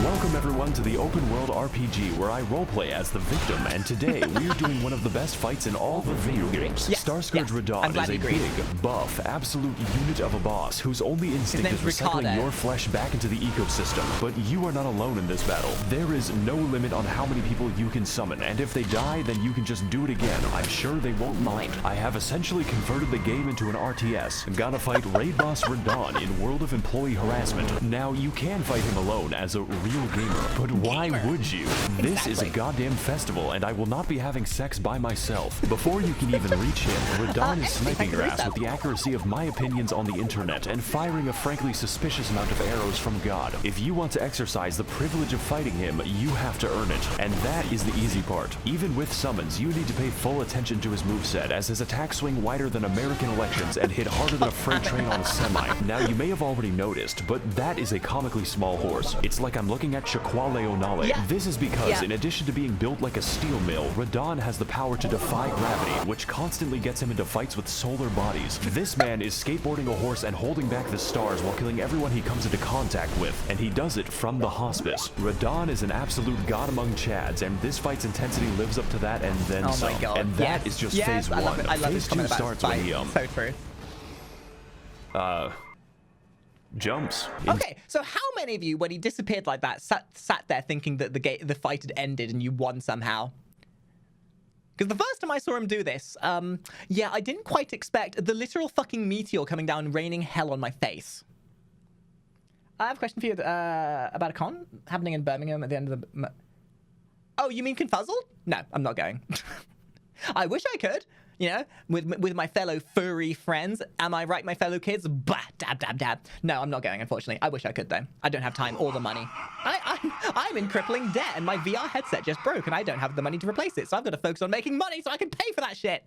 Welcome everyone to the open world RPG where I roleplay as the victim, and today we are doing one of the best fights in all the video games. Yes, Starscourge Radon is a big, buff, absolute unit of a boss whose only instinct is recycling your flesh back into the ecosystem. But you are not alone in this battle. There is no limit on how many people you can summon, and if they die, then you can just do it again. I'm sure they won't mind. I have essentially converted the game into an RTS. Gotta fight Raid Boss Radon in World of Employee Harassment. Now, you can fight him alone as a real gamer, but why would you? This is a goddamn festival, and I will not be having sex by myself. Before you can even reach him, Radon is sniping your ass with the accuracy of my opinions on the internet and firing a frankly suspicious amount of arrows from God. If you want to exercise the privilege of fighting him, you have to earn it, and that is the easy part. Even with summons, you need to pay full attention to his moveset, as his attacks swing wider than American elections and hit harder than a freight train on a semi. Now, you may have already noticed, but that is a comically small horse. It's like I'm looking at Shaquale O'Nale. This is because, in addition to being built like a steel mill, Radon has the power to defy gravity, which constantly gets him into fights with solar bodies. This man is skateboarding a horse and holding back the stars while killing everyone he comes into contact with, and he does it from the hospice. Radon is an absolute god among Chads, and this fight's intensity lives up to that and then some. My God. And that is just phase 1. I love Phase 2 starts when he, so true. jumps. Okay, so how many of you, when he disappeared like that, sat there thinking that the fight had ended and you won somehow? Because the first time I saw him do this, yeah, I didn't quite expect the literal fucking meteor coming down, raining hell on my face. I have a question for you about a con happening in Birmingham at the end of the... Oh, you mean Confuzzled? No, I'm not going. I wish I could, you know, with my fellow furry friends. Am I right, my fellow kids? Bah, dab, dab, dab. No, I'm not going, unfortunately. I wish I could, though. I don't have time or the money. I'm in crippling debt, and my VR headset just broke, and I don't have the money to replace it, so I've got to focus on making money so I can pay for that shit.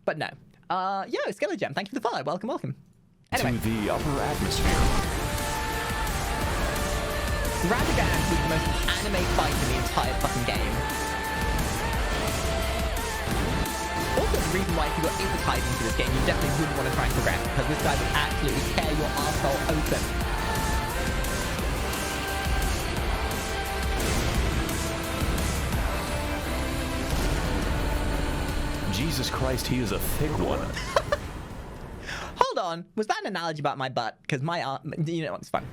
But no. Yo, Skellagem, thank you for the follow. Welcome, welcome. Anyway. To the upper atmosphere. Radagast was the most anime fight in the entire fucking game. Also, the reason why if you got advertising into this game, you definitely wouldn't want to try and progress, because this guy would absolutely tear your arsehole open. Jesus Christ, he is a thick one. Hold on, was that an analogy about my butt? Because my you know, it's fun.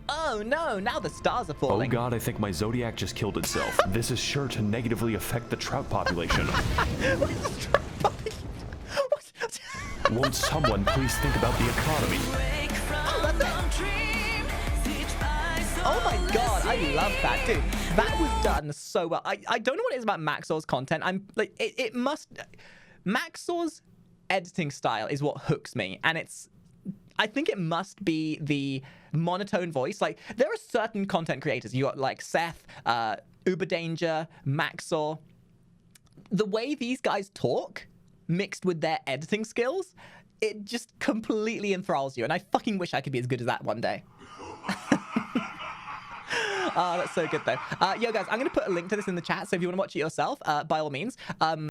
Oh no, now the stars are falling. Oh god, I think my Zodiac just killed itself. This is sure to negatively affect the trout population. Won't someone please think about the economy? Oh my god, I love that, dude. That was done so well. I don't know what it is about Maxor's content. I'm like, it must... Maxor's editing style is what hooks me, and I think it must be the monotone voice. Like, there are certain content creators. You got, like, Seth, Uber Danger, Maxor. The way these guys talk, mixed with their editing skills, it just completely enthralls you. And I fucking wish I could be as good as that one day. That's so good, though. Yo, guys, I'm going to put a link to this in the chat, so if you want to watch it yourself, by all means.